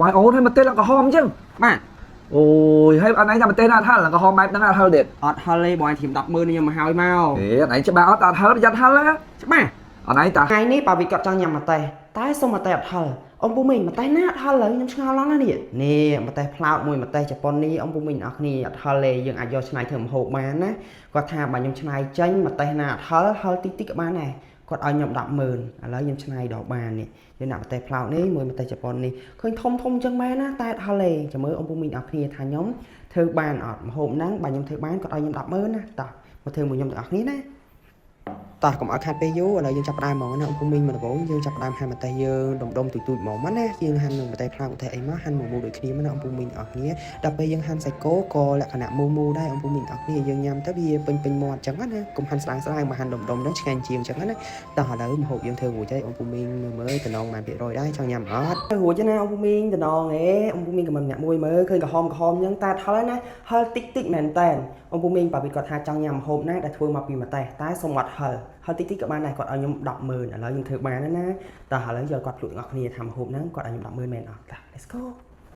ngoài ố thế mà tên là có hôm chứ bạn ôi hay anh ấy là mà tên là than là có hôm máy nó là thơ điện អត់ហិលទេបងឯងធៀម100000ខ្ញុំមកហើយមក thế anh ấy cho ba ta thơ dắt thơ á ច្បាស់ anh ấy ta ថ្ងៃនេះបើវិគាត់ចង់ញ៉ាំម្ទេសតែសុំម្ទេសអត់ហិលអំពុំមីងម្ទេសណាអត់ហិលឡើយខ្ញុំឆ្ងល់ឡងណានេះម្ទេសផ្លោកមួយម្ទេសជប៉ុននេះអំពុំមីងអ្នកគ្នាអត់ហិលទេយើងអាចយកឆ្នៃធ្វើម្ហូបបានណាគាត់ថាបើខ្ញុំឆ្នៃចេញម្ទេសណាអត់ហិលតិចក៏បានដែរគាត់ឲ្យខ្ញុំ100000ឥឡូវខ្ញុំឆ្នៃដល់បាននេះយើងដាក់ម្ទេសផ្លោកនេះមួយម្ទេសជប៉ុននេះឃើញធំអញ្ចឹងមែនណាតែអត់ហិលទេចាំមើលអំពុំមីងអ្នកគ្នាថាខ្ញុំធ្វើបានអត់ម្ហូបហ្នឹងបើខ្ញុំធ្វើបានគាត់ឲ្យខ្ញុំ100000ណាតោះមកធ្វើមួយខ្ញុំទាំងអស់គ្នាណា តោះកុំឲ្យខាត់ពេលយូរឥឡូវយើងចាប់ផ្ដើមហ្មងណាអំពុំមីងមកដំបូងយើងចាប់ផ្ដើមហាន់ម្ទេសយើងដុំទូចៗហ្មងណាយើងហាន់នឹងម្ទេសផ្លោកម្ទេសអីមកហាន់មូលដូចគ្នាមកណាអំពុំមីងអស់គ្នាដល់ពេលយើងហាន់សាច់គោក៏លក្ខណៈមូលដែរអំពុំមីងអស់គ្នាយើងញ៉ាំទៅវាពេញមាត់អញ្ចឹងណាកុំហាន់ស្ដាងមកហាន់ដុំហ្នឹងឆ្ងាញ់ជាងអញ្ចឹងណាតោះឥឡូវម្ហូបយើងធ្វើរួចហើយអំពុំមីងមើលតំណងបានភាគរយដែរចង់ញ៉ាំអត់រួចណាអំពុំមីងតំណងហេអំពុំមីងក៏មិនម្នាក់មួយមើលឃើញក្រហមអញ្ចឹងតែហិលណាហិលតិចមែនតែនអំពុំមីងបើវាគាត់ថាចង់ញ៉ាំម្ហូបណាដែលធ្វើមកពីម្ទេសតែសុំអត់ហិលតិចក៏បានដែរគាត់ឲ្យខ្ញុំ100000ឥឡូវខ្ញុំធ្វើបានណាតោះឥឡូវយកគាត់ភ្លក់អ្នកគ្នាថាម្ហូបហ្នឹងគាត់ឲ្យខ្ញុំ100000មែនអត់តោះ let's go